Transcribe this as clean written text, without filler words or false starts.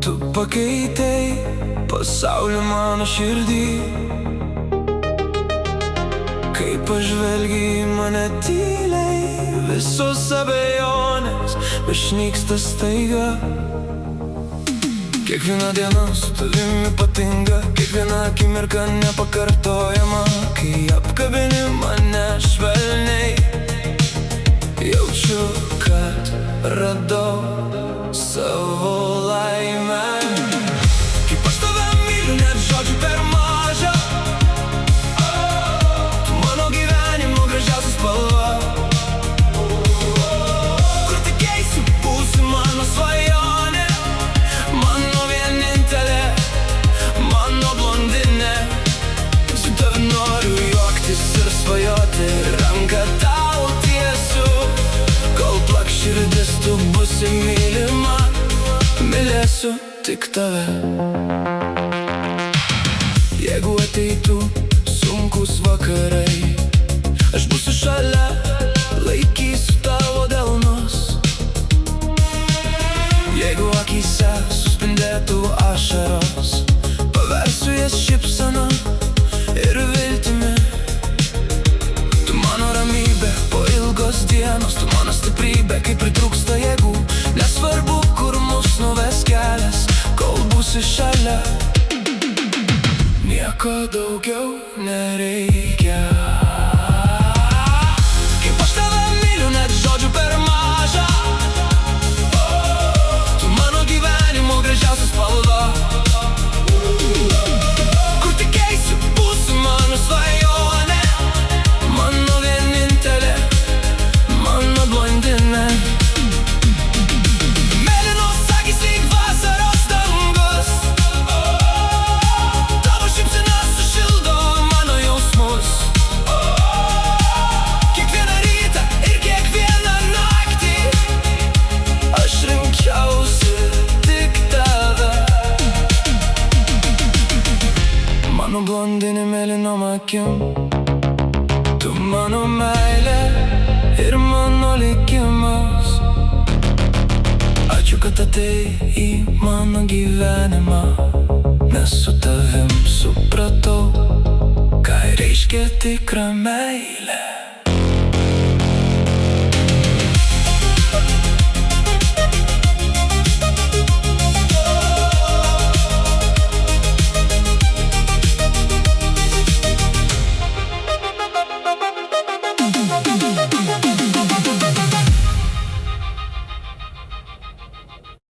Tu pakeitei pasaulį mano širdį. Kai pažvelgi į mane tyliai, visos abejonės išnyksta staiga. Kiekviena diena su tavimi ypatinga, kiekviena akimirka nepakartojama. Kai apkabini mane švelniai, jaučiu, kad radau savo laimę. Kaip aš tave myliu, net žodžių per maža. Tu mano gyvenimo gražiausia spalva. Kur tik eisiu, būsi mano svajonė, mano vienintelė, mano blondinė. Su tavim noriu juoktis ir svajoti, ranką tau tiesiu. Kol plaks širdis, tu būsi mylima, mylėsiu tik tave. Jeigu ateitų sunkus vakarai, aš būsiu šalia, laikysiu tavo delnus. Jeigu akyse suspindėtų ašaros, paversiu jas šypsena ir viltimi. Tu mano ramybė po ilgos dienos, tu mano stiprybė, kai pritrūksta jėgų. Nesvarbu, kur mus nuves kelias, kol būsi šalia. Nieko daugiau nereikia. Kaip aš tave myliu, net žodžių per maža. Tu mano gyvenimo gražiausia spalva. Kur tik eisiu, būsi mano svajonė, mano vienintelė, mano blondinė. Mėlynos akys lyg vasaros dangus, tavo šypsena sušildo mano jausmus. Kiekvieną rytą ir kiekvieną naktį aš rinkčiausi tik tave. Mano blondinė mėlynom akim, tu mano meilė ir mano likimas. Ačiū, kad atėjai į mano gyvenimą, nes su tavim supratau, ką reiškia tikra meilė.